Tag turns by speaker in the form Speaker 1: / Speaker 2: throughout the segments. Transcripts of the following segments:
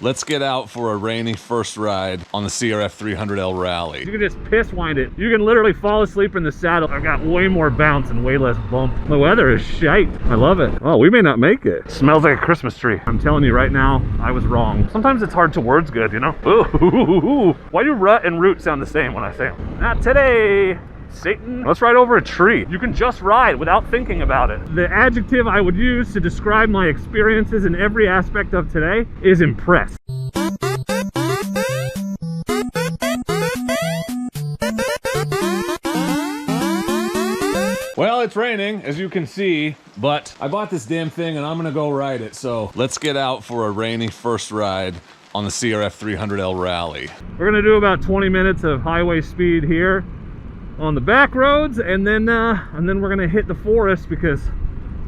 Speaker 1: Let's get out for a rainy first ride on the CRF300L Rally.
Speaker 2: You can just piss wind it. You can literally fall asleep in the saddle. I've got way more bounce and way less bump. The weather is shite. I love it. Oh, we may not make it. Smells like a Christmas tree. I'm telling you right now, I was wrong. Sometimes it's hard to words good, you know? Ooh. Why do rut and root sound the same when I say them? Not today, Satan. Let's ride over a tree. You can just ride without thinking about it. The adjective I would use to describe my experiences in every aspect of today is impressed.
Speaker 1: Well, it's raining, as you can see, but I bought this damn thing and I'm gonna go ride it. So let's get out for a rainy first ride on the CRF300L Rally.
Speaker 2: We're gonna do about 20 minutes of highway speed here on the back roads, and then we're gonna hit the forest, because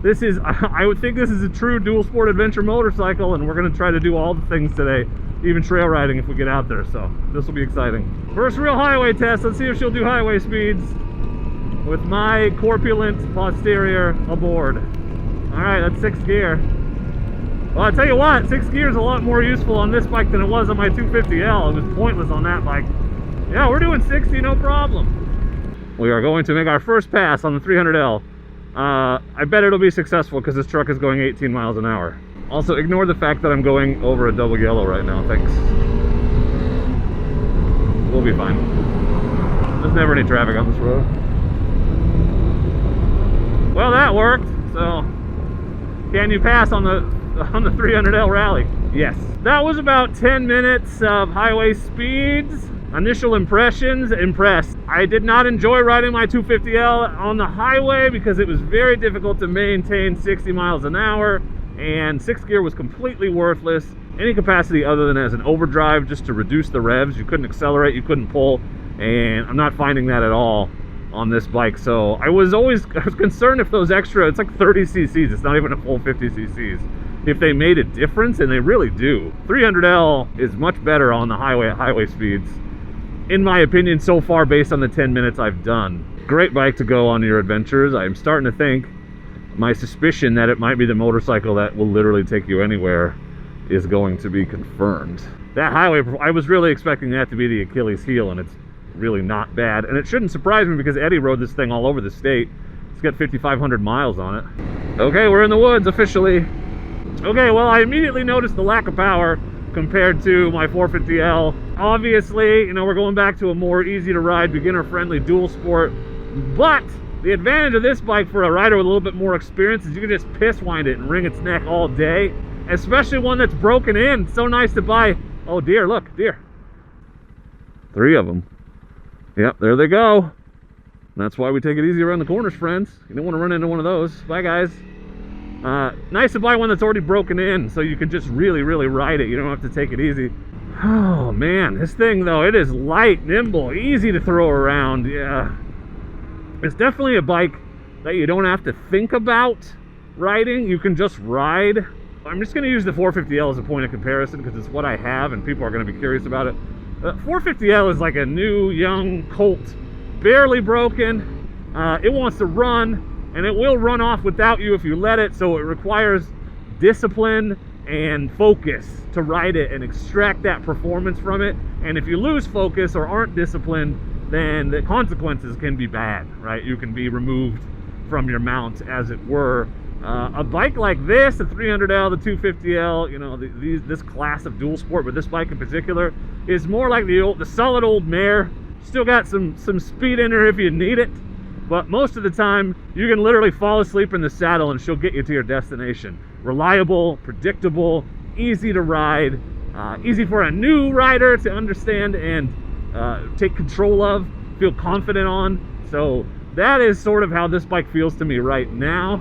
Speaker 2: this is, I would think this is a true dual sport adventure motorcycle, and we're gonna try to do all the things today, even trail riding if we get out there. So this will be exciting. First real highway test. Let's see if she'll do highway speeds with my corpulent posterior aboard. All right, that's 6th gear. Well, I'll tell you what, 6th gear is a lot more useful on this bike than it was on my 250L. It was pointless on that bike. Yeah, we're doing 60, no problem. We are going to make our first pass on the 300L. I bet it'll be successful because this truck is going 18 miles an hour. Also, ignore the fact that I'm going over a double yellow right now, thanks. We'll be fine. There's never any traffic on this road. Well, that worked. So, can you pass on the 300L Rally? Yes. That was about 10 minutes of highway speeds. Initial impressions, impressed. I did not enjoy riding my 250L on the highway because it was very difficult to maintain 60 miles an hour, and 6th gear was completely worthless. Any capacity other than as an overdrive, just to reduce the revs. You couldn't accelerate, you couldn't pull, and I'm not finding that at all on this bike. So I was concerned if those extra, it's like 30 cc's, it's not even a full 50 cc's, if they made a difference, and they really do. 300L is much better on the highway at highway speeds, in my opinion, so far, based on the 10 minutes I've done. Great bike to go on your adventures. I'm starting to think, my suspicion that it might be the motorcycle that will literally take you anywhere is going to be confirmed. That highway, I was really expecting that to be the Achilles heel, and it's really not bad. And it shouldn't surprise me because Eddie rode this thing all over the state. It's got 5,500 miles on it. Okay, we're in the woods officially. Okay, well, I immediately noticed the lack of power compared to my 450L. Obviously, you know, we're going back to a more easy to ride, beginner friendly dual sport, but the advantage of this bike for a rider with a little bit more experience is you can just piss wind it and wring its neck all day, especially one that's broken in. It's so nice to buy. Oh dear, look, deer. 3 of them. Yep, there they go. And that's why we take it easy around the corners, friends. You don't want to run into one of those. Bye, guys. Nice to buy one that's already broken in, so you can just really ride it. You don't have to take it easy. Oh man, this thing though, it is light, nimble, easy to throw around. Yeah, it's definitely a bike that you don't have to think about riding. You can just ride. I'm just going to use the 450L as a point of comparison because it's what I have and people are going to be curious about it. 450L is like a new young Colt, barely broken. It wants to run, and it will run off without you if you let it, so it requires discipline and focus to ride it and extract that performance from it. And if you lose focus or aren't disciplined, then the consequences can be bad, right? You can be removed from your mount, as it were. A bike like this, the 300L, the 250L, you know, this class of dual sport, but this bike in particular, is more like the solid old mare. Still got some speed in her if you need it, but most of the time you can literally fall asleep in the saddle and she'll get you to your destination. Reliable, predictable, easy to ride, easy for a new rider to understand and take control of, feel confident on. So that is sort of how this bike feels to me right now.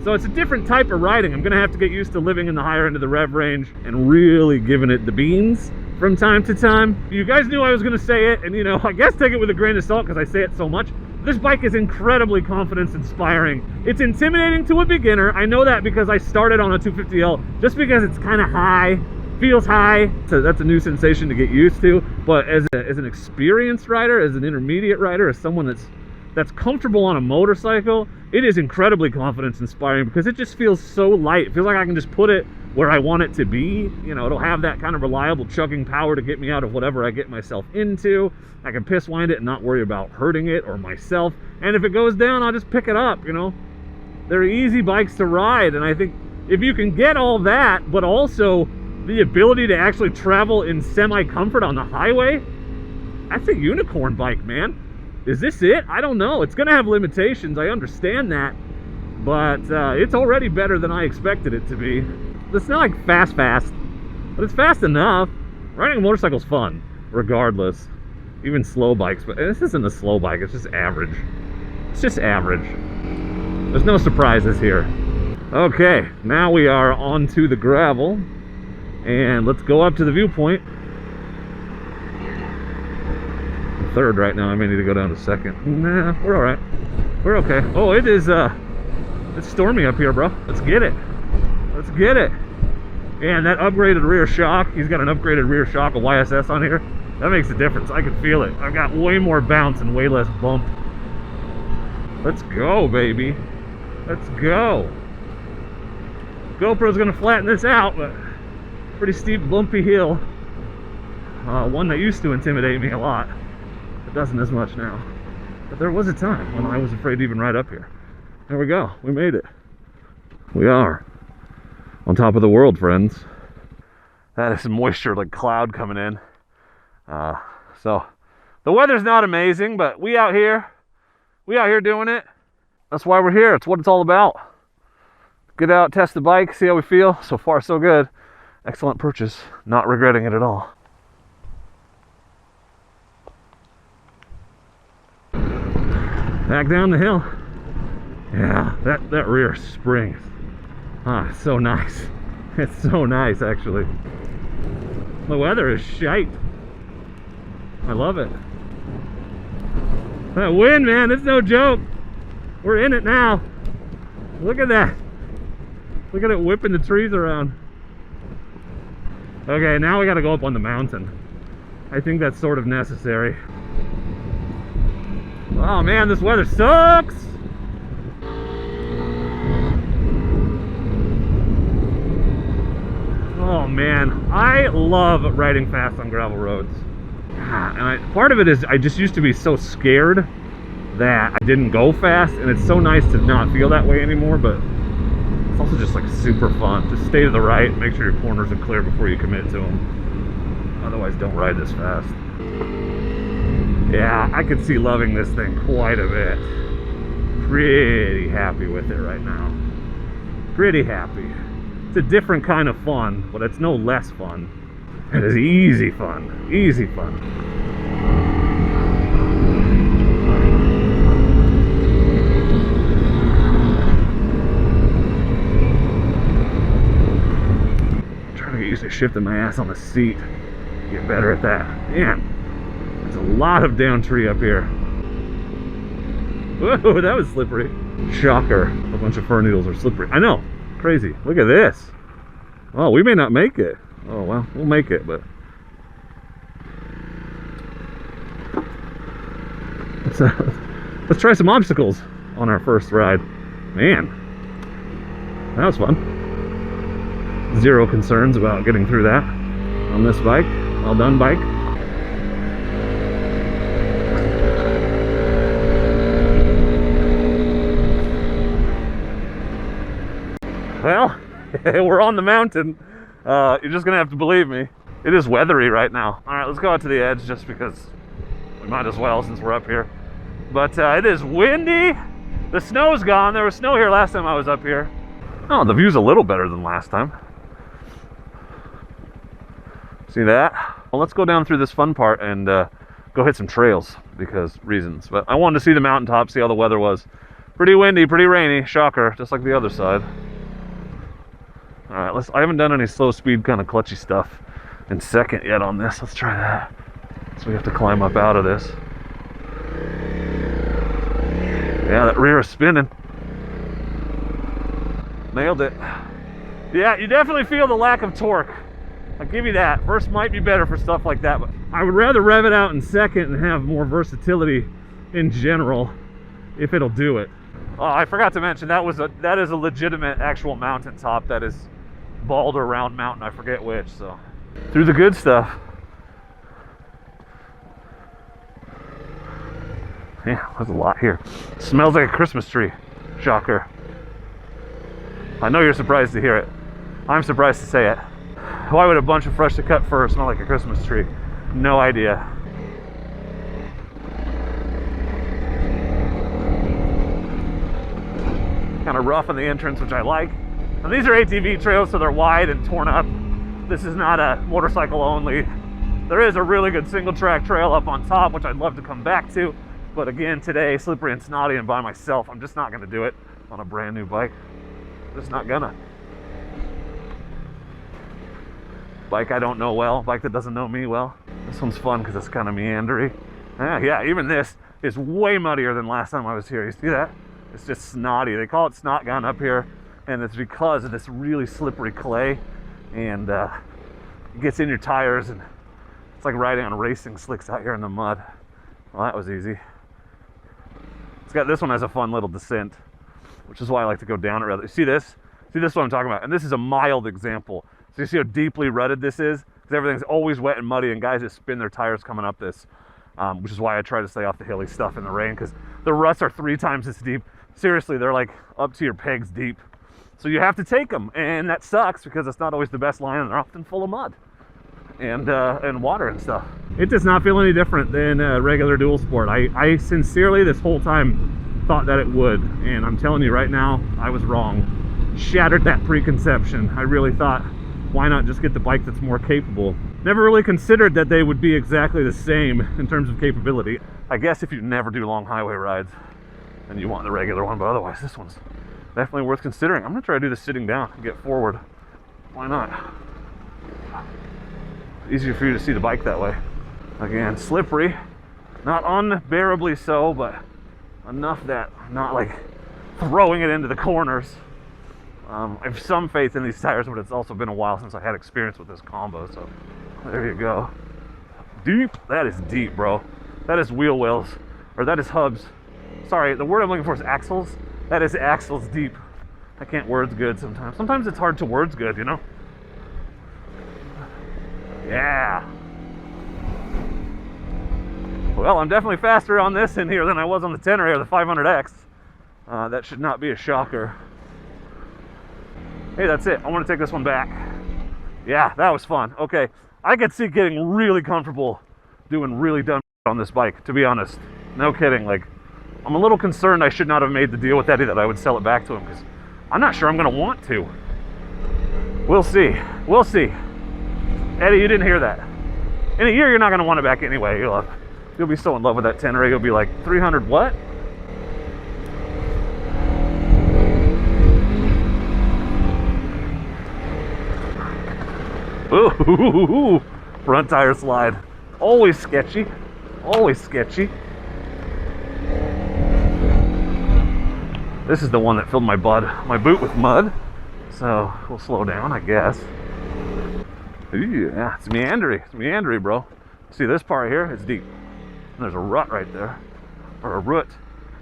Speaker 2: So it's a different type of riding. I'm gonna have to get used to living in the higher end of the rev range and really giving it the beans from time to time. You guys knew I was gonna say it, and you know, I guess take it with a grain of salt because I say it so much. This bike is incredibly confidence inspiring. It's intimidating to a beginner. I know that because I started on a 250L just because it's kind of high, feels high. So that's a new sensation to get used to. But as an experienced rider, as an intermediate rider, as someone that's comfortable on a motorcycle, it is incredibly confidence inspiring because it just feels so light. It feels like I can just put it where I want it to be. You know, it'll have that kind of reliable chugging power to get me out of whatever I get myself into. I can piss wind it and not worry about hurting it or myself. And if it goes down, I'll just pick it up, you know. They're easy bikes to ride, and I think if you can get all that, but also the ability to actually travel in semi-comfort on the highway, that's a unicorn bike, man. Is this it? I don't know. It's gonna have limitations, I understand that, but it's already better than I expected it to be. It's not like fast, but it's fast enough. Riding a motorcycle's fun, regardless. Even slow bikes, but this isn't a slow bike, it's just average. It's just average. There's no surprises here. Okay, now we are onto the gravel, and let's go up to the viewpoint. Third right now, I may need to go down to second. Nah, we're all right. We're okay. Oh, it is, it's stormy up here, bro. Let's get it. Let's get it. And that upgraded rear shock, he's got an upgraded rear shock, a YSS on here. That makes a difference. I can feel it. I've got way more bounce and way less bump. Let's go, baby. Let's go. GoPro's gonna flatten this out, but pretty steep, bumpy hill. One that used to intimidate me a lot. It doesn't as much now. But there was a time when I was afraid to even ride up here. There we go. We made it. We are on top of the world, friends. That is some moisture, like cloud coming in. So the weather's not amazing, but we out here doing it. That's why we're here. It's what it's all about. Get out, test the bike, see how we feel. So far, so good. Excellent purchase. Not regretting it at all. Back down the hill. Yeah, that rear spring. It's so nice. It's so nice, actually. The weather is shite. I love it. That wind, man, it's no joke. We're in it now. Look at that. Look at it whipping the trees around. Okay, now we gotta go up on the mountain. I think that's sort of necessary. Oh man, this weather sucks. Oh man, I love riding fast on gravel roads. And part of it is I just used to be so scared that I didn't go fast, and it's so nice to not feel that way anymore, but it's also just like super fun. Just stay to the right, make sure your corners are clear before you commit to them. Otherwise, don't ride this fast. Yeah, I could see loving this thing quite a bit. Pretty happy with it right now. Pretty happy. It's a different kind of fun, but it's no less fun. It is easy fun. Easy fun. I'm trying to get used to shifting my ass on the seat. Get better at that. Man, there's a lot of down tree up here. Whoa, that was slippery. Shocker. A bunch of fir needles are slippery. I know. Crazy. Look at this. Oh, we may not make it. Oh, well, we'll make it, but... Let's try some obstacles on our first ride. Man, that was fun. Zero concerns about getting through that on this bike. Well done, bike. Well, we're on the mountain. You're just gonna have to believe me. It is weathery right now. All right, let's go out to the edge just because we might as well since we're up here. But it is windy. The snow's gone. There was snow here last time I was up here. Oh, the view's a little better than last time. See that? Well, let's go down through this fun part and go hit some trails because reasons. But I wanted to see the mountaintop, see how the weather was. Pretty windy, pretty rainy. Shocker, just like the other side. All right, I haven't done any slow speed kind of clutchy stuff in second yet on this. Let's try that. So we have to climb up out of this. Yeah, that rear is spinning. Nailed it. Yeah, you definitely feel the lack of torque. I'll give you that. First might be better for stuff like that, but I would rather rev it out in second and have more versatility in general if it'll do it. Oh, I forgot to mention that is a legitimate actual mountaintop that is bald or round mountain, I forget which. So through the good stuff. Yeah, there's a lot here. Smells like a Christmas tree. Shocker. I know you're surprised to hear it. I'm surprised to say it. Why would a bunch of fresh to cut fir smell like a Christmas tree? No idea. Kind of rough on the entrance, which I like. And these are ATV trails, so they're wide and torn up. This is not a motorcycle only. There is a really good single track trail up on top, which I'd love to come back to. But again, today, slippery and snotty and by myself, I'm just not gonna do it on a brand new bike. Just not gonna. Bike I don't know well, bike that doesn't know me well. This one's fun because it's kind of meandery. Yeah, even this is way muddier than last time I was here. You see that? It's just snotty. They call it snot gun up here, and it's because of this really slippery clay, and it gets in your tires, and it's like riding on racing slicks out here in the mud. Well, that was easy. It's got, this one has a fun little descent, which is why I like to go down it rather. See this? See this is what I'm talking about? And this is a mild example. So you see how deeply rutted this is? Because everything's always wet and muddy, and guys just spin their tires coming up this, which is why I try to stay off the hilly stuff in the rain, because the ruts are 3 times this deep. Seriously, they're like up to your pegs deep. So you have to take them, and that sucks because it's not always the best line, and they're often full of mud and water and stuff. It does not feel any different than a regular dual sport. I sincerely this whole time thought that it would, and I'm telling you right now, I was wrong. Shattered that preconception. I really thought, why not just get the bike that's more capable? Never really considered that they would be exactly the same in terms of capability. I guess if you never do long highway rides, then you want the regular one, but otherwise this one's definitely worth considering. I'm gonna try to do this sitting down and get forward. Why not? Easier for you to see the bike that way. Again, slippery, not unbearably so, but enough that I'm not like throwing it into the corners. I have some faith in these tires, but it's also been a while since I had experience with this combo, so there you go. Deep, that is deep, bro. That is wheel wells, or that is hubs. Sorry, the word I'm looking for is axles. That is axles deep. I can't words good sometimes. Sometimes it's hard to words good, you know? Yeah. Well, I'm definitely faster on this in here than I was on the 10er or the 500X. That should not be a shocker. Hey, that's it. I want to take this one back. Yeah, that was fun. Okay, I could see getting really comfortable doing really dumb on this bike, to be honest. No kidding. Like, I'm a little concerned I should not have made the deal with Eddie that I would sell it back to him, because I'm not sure I'm going to want to. We'll see. We'll see. Eddie, you didn't hear that. In a year, you're not going to want it back anyway. You'll be so in love with that 10er. You'll be like, 300 what? Ooh, front tire slide. Always sketchy. Always sketchy. This is the one that filled my boot with mud. So we'll slow down, I guess. Ooh, yeah, it's meandery. It's meandery, bro. See this part here? It's deep. And there's a rut right there. Or a root.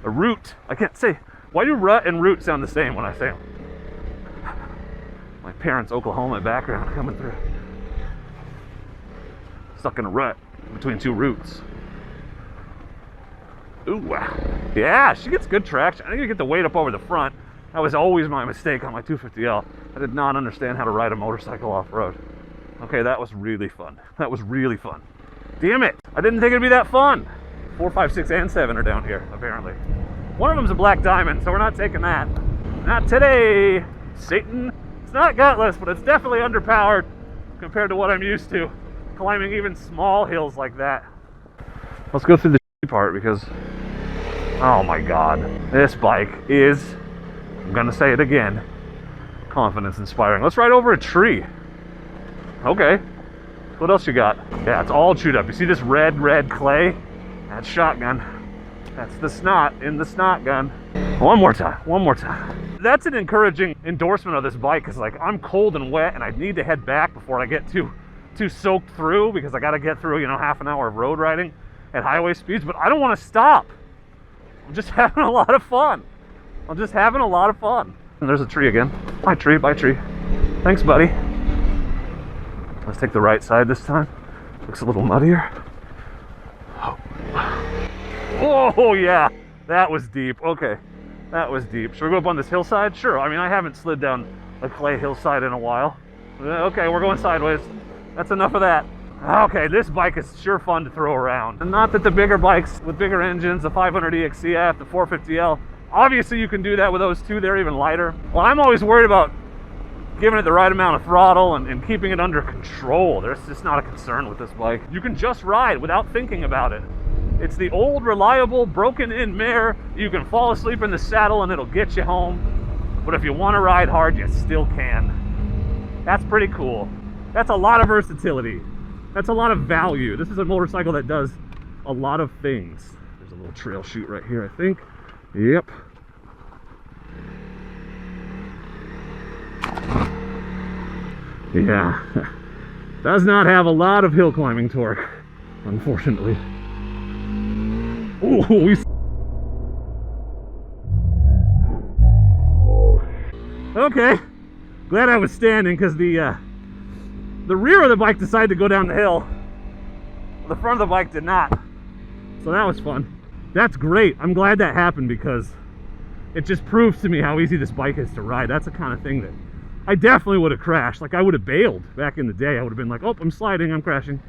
Speaker 2: A root. I can't say. Why do rut and root sound the same when I say them? My parents' Oklahoma background coming through. Stuck in a rut between 2 roots. Ooh, wow. Yeah, she gets good traction. I need to get the weight up over the front. That was always my mistake on my 250L. I did not understand how to ride a motorcycle off-road. Okay, that was really fun. That was really fun. Damn it! I didn't think it'd be that fun. 4, 5, 6, and 7 are down here, apparently. One of them's a black diamond, so we're not taking that. Not today, Satan. It's not gutless, but it's definitely underpowered compared to what I'm used to. Climbing even small hills like that. Let's go through the part because, oh my god, this bike is, I'm gonna say it again, confidence inspiring. Let's ride over a tree. Okay, what else you got? Yeah, it's all chewed up. You see this red clay? That's shotgun. That's the snot in the snot gun. One more time. That's an encouraging endorsement of this bike, because like I'm cold and wet and I need to head back before I get too soaked through, because I got to get through, you know, half an hour of road riding at highway speeds, but I don't want to stop. I'm just having a lot of fun. And there's a tree again. Bye tree. Thanks, buddy. Let's take the right side this time. Looks a little muddier. Oh, yeah. That was deep. Okay. That was deep. Should we go up on this hillside? Sure. I mean, I haven't slid down a clay hillside in a while. Okay, we're going sideways. That's enough of that. Okay, this bike is sure fun to throw around. And not that the bigger bikes with bigger engines, the 500 EXCF, the 450L, obviously you can do that with those too. They're even lighter. Well, I'm always worried about giving it the right amount of throttle and keeping it under control. There's just not a concern with this bike. You can just ride without thinking about it. It's the old, reliable, broken-in mare. You can fall asleep in the saddle and it'll get you home. But if you want to ride hard, you still can. That's pretty cool. That's a lot of versatility. That's a lot of value. This is a motorcycle that does a lot of things. There's a little trail chute right here, I think. Yep. Yeah. Does not have a lot of hill climbing torque, unfortunately. Ooh, okay, glad I was standing because the rear of the bike decided to go down the hill. The front of the bike did not. So that was fun. That's great. I'm glad that happened because it just proves to me how easy this bike is to ride. That's the kind of thing that I definitely would have crashed. Like I would have bailed back in the day. I would have been like, oh, I'm sliding, I'm crashing.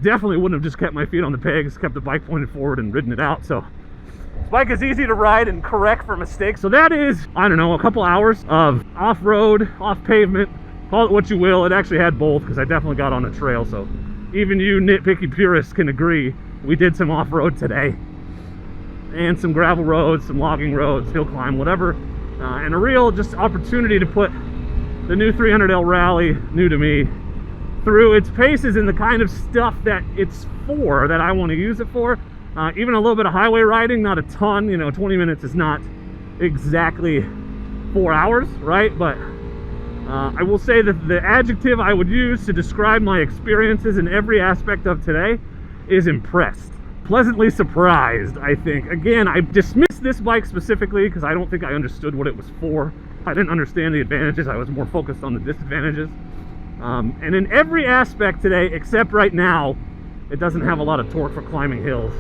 Speaker 2: Definitely wouldn't have just kept my feet on the pegs, kept the bike pointed forward and ridden it out. So this bike is easy to ride and correct for mistakes. So that is, I don't know, a couple hours of off-road, off-pavement, call it what you will. It actually had both because I definitely got on a trail. So even you nitpicky purists can agree we did some off-road today. And some gravel roads, some logging roads, hill climb, whatever. And a real just opportunity to put the new 300L Rally, new to me, through its paces and the kind of stuff that it's for, that I want to use it for. Even a little bit of highway riding, not a ton, you know, 20 minutes is not exactly 4 hours, right? But I will say that the adjective I would use to describe my experiences in every aspect of today is impressed. Pleasantly surprised, I think. Again, I dismissed this bike specifically because I don't think I understood what it was for. I didn't understand the advantages. I was more focused on the disadvantages. And in every aspect today, except right now, it doesn't have a lot of torque for climbing hills.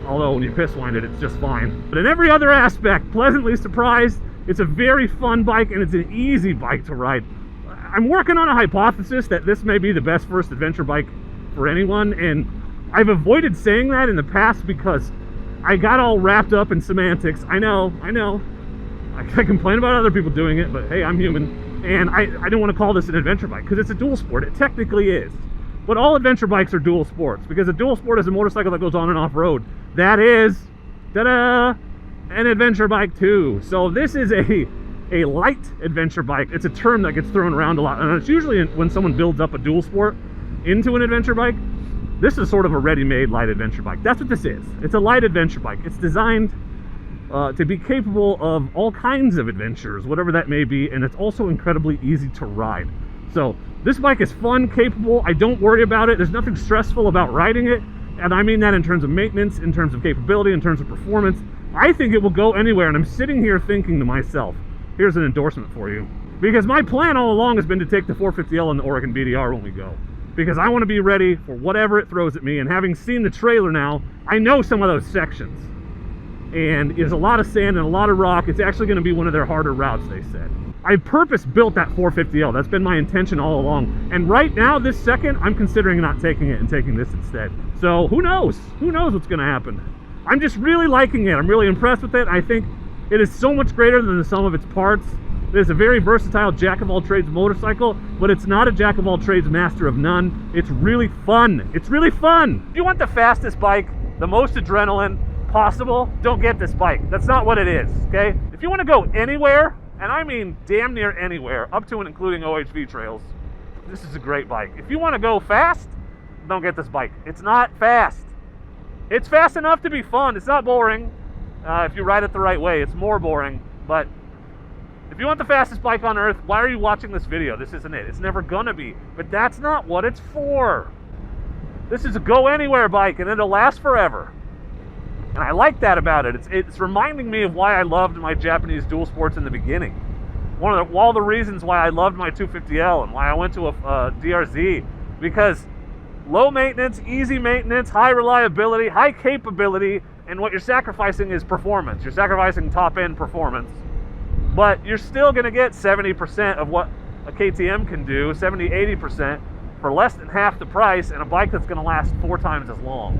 Speaker 2: Although when you piss wind it, it's just fine. But in every other aspect, pleasantly surprised. It's a very fun bike and it's an easy bike to ride. I'm working on a hypothesis that this may be the best first adventure bike for anyone, and I've avoided saying that in the past because I got all wrapped up in semantics. I know. I complain about other people doing it, but hey, I'm human. And I don't want to call this an adventure bike because it's a dual sport. It technically is. But all adventure bikes are dual sports because a dual sport is a motorcycle that goes on and off road. That is, ta-da, an adventure bike too. So this is a light adventure bike. It's a term that gets thrown around a lot. And it's usually when someone builds up a dual sport into an adventure bike. This is sort of a ready-made light adventure bike. That's what this is. It's a light adventure bike. It's designed to be capable of all kinds of adventures, whatever that may be, and it's also incredibly easy to ride. So this bike is fun, capable. I don't worry about it. There's nothing stressful about riding it, and I mean that in terms of maintenance, in terms of capability, in terms of performance. I think it will go anywhere, and I'm sitting here thinking to myself, here's an endorsement for you. Because my plan all along has been to take the 450L and the Oregon BDR when we go. Because I want to be ready for whatever it throws at me, and having seen the trailer now, I know some of those sections. And there's a lot of sand and a lot of rock. It's actually going to be one of their harder routes, they said. I purpose built that 450L. That's been my intention all along. And right now, this second, I'm considering not taking it and taking this instead. So who knows? Who knows what's going to happen? I'm just really liking it. I'm really impressed with it. I think it is so much greater than the sum of its parts. It is a very versatile jack-of-all-trades motorcycle, but it's not a jack-of-all-trades master of none. It's really fun. It's really fun. If you want the fastest bike, the most adrenaline possible, don't get this bike. That's not what it is, okay? If you want to go anywhere, and I mean damn near anywhere, up to and including OHV trails, this is a great bike. If you want to go fast, don't get this bike. It's not fast. It's fast enough to be fun. It's not boring. If you ride it the right way, it's more boring, but if you want the fastest bike on earth, why are you watching this video? This isn't it. It's never gonna be. But that's not what it's for. This is a go anywhere bike and it'll last forever. And I like that about it. It's reminding me of why I loved my Japanese dual sports in the beginning. all the reasons why I loved my 250L and why I went to a DRZ, because low maintenance, easy maintenance, high reliability, high capability, and what you're sacrificing is performance. You're sacrificing top-end performance, but you're still going to get 70% of what a KTM can do, 70, 80%, for less than half the price, and a bike that's going to last 4 times as long.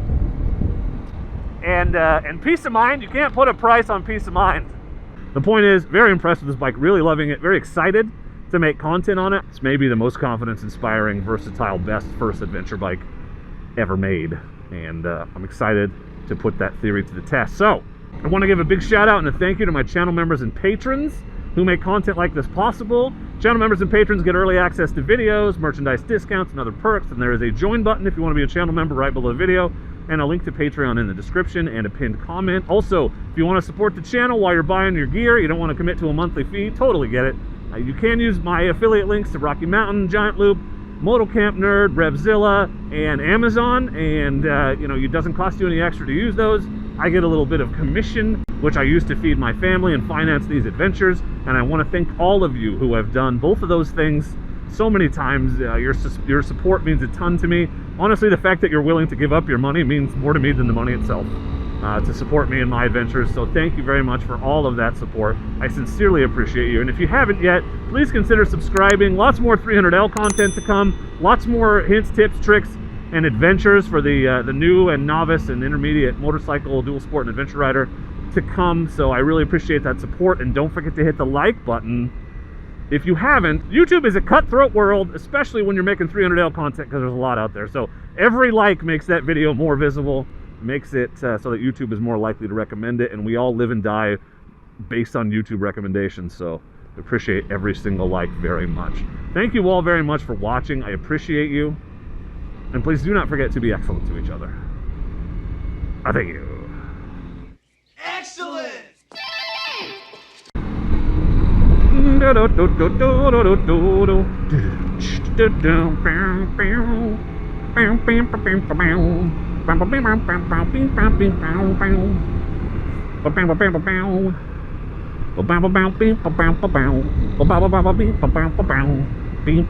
Speaker 2: And peace of mind, you can't put a price on peace of mind. The point is, very impressed with this bike, really loving it, very excited to make content on it. It's maybe the most confidence-inspiring, versatile, best first adventure bike ever made, and I'm excited to put that theory to the test. So I want to give a big shout out and a thank you to my channel members and patrons who make content like this possible. Channel members and patrons get early access to videos, merchandise discounts, and other perks, and there is a join button if you want to be a channel member right below the video, and a link to Patreon in the description and a pinned comment. Also, if you want to support the channel while you're buying your gear, you don't want to commit to a monthly fee, totally get it. You can use my affiliate links to Rocky Mountain, Giant Loop, Moto Camp Nerd, Revzilla, and Amazon, and you know, it doesn't cost you any extra to use those. I get a little bit of commission, which I use to feed my family and finance these adventures, and I want to thank all of you who have done both of those things so many times. Your support means a ton to me. Honestly, the fact that you're willing to give up your money means more to me than the money itself, to support me in my adventures. So thank you very much for all of that support. I sincerely appreciate you. And if you haven't yet, please consider subscribing. Lots more 300L content to come. Lots more hints, tips, tricks, and adventures for the new and novice and intermediate motorcycle, dual sport, and adventure rider to come. So I really appreciate that support. And don't forget to hit the like button. If you haven't, YouTube is a cutthroat world, especially when you're making 300L content, because there's a lot out there. So every like makes that video more visible, makes it so that YouTube is more likely to recommend it, and we all live and die based on YouTube recommendations. So I appreciate every single like very much. Thank you all very much for watching. I appreciate you. And please do not forget to be excellent to each other. I thank you.
Speaker 3: Excellent!
Speaker 2: Bing,